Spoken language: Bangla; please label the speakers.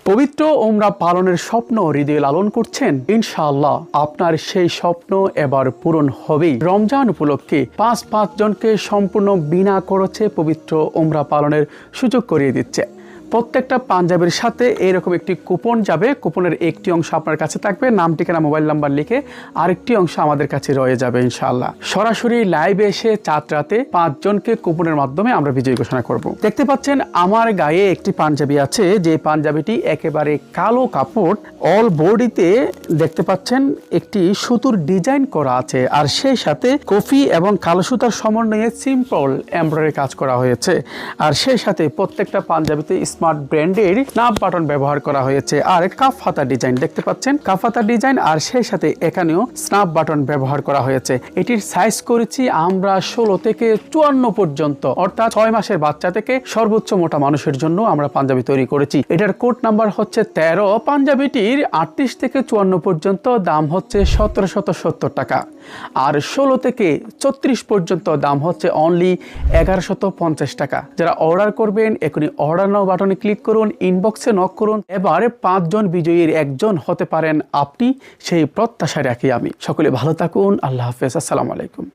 Speaker 1: পবিত্র উমরা পালনের স্বপ্ন হৃদয়ে লালন করছেন, ইনশাআল্লাহ আপনার সেই স্বপ্ন এবার পূরণ হবেই। রমজান উপলক্ষে পাঁচ জনকে সম্পূর্ণ বিনা খরচে পবিত্র উমরা পালনের সুযোগ করিয়ে দিচ্ছে। প্রত্যেকটা পাঞ্জাবির সাথে এরকম একটি কুপন যাবে। কুপনের একটি অংশ আপনার কাছে থাকবে, নাম ঠিকানা মোবাইল নাম্বার লিখে, আরেকটি অংশ আমাদের কাছে রয়ে যাবে ইনশাআল্লাহ। সরাসরি লাইভে এসে চাঁদ রাতে 5 জনকে কুপনের মাধ্যমে আমরা বিজয়ী ঘোষণা করব। দেখতে পাচ্ছেন আমার গায়ে একটি পাঞ্জাবি আছে, যে পাঞ্জাবিটি একেবারে কালো কাপড়, অল বডিতে দেখতে পাচ্ছেন একটি সুতোর ডিজাইন করা আছে, আর সেই সাথে কফি এবং কালো সুতার সমন্বয়ে সিম্পল এমব্রয়ডারি কাজ করা হয়েছে। আর সেই সাথে প্রত্যেকটা পাঞ্জাবিতে স্মার্ট ব্র্যান্ডের স্ন্যাপ বাটন ব্যবহার করা হয়েছে, আর কাফ হাতা ডিজাইন দেখতে পাচ্ছেন, কাফ হাতা ডিজাইন, আর সেই সাথে এখানেও স্ন্যাপ বাটন ব্যবহার করা হয়েছে। এটির সাইজ করেছি আমরা 16 থেকে 54 পর্যন্ত, অর্থাৎ 6 মাসের বাচ্চা থেকে সর্বোচ্চ মোটা মানুষের জন্য আমরা পাঞ্জাবি তৈরি করেছি। এটার কোড নাম্বার হচ্ছে 13। পাঞ্জাবিটির 38 থেকে 54 পর্যন্ত দাম হচ্ছে 1770 টাকা, আর 16 থেকে 34 পর্যন্ত দাম হচ্ছে অনলি 1150 টাকা। যারা অর্ডার করবেন এখনই অর্ডার নাও বাটনে ক্লিক করুন, ইনবক্সে নক করুন। এবারে 5 জন বিজয়ীর একজন হতে পারেন আপনি, সেই প্রত্যাশা রাখি আমি। সকলে ভালো থাকুন, আল্লাহ হাফেজ, আসসালামু আলাইকুম।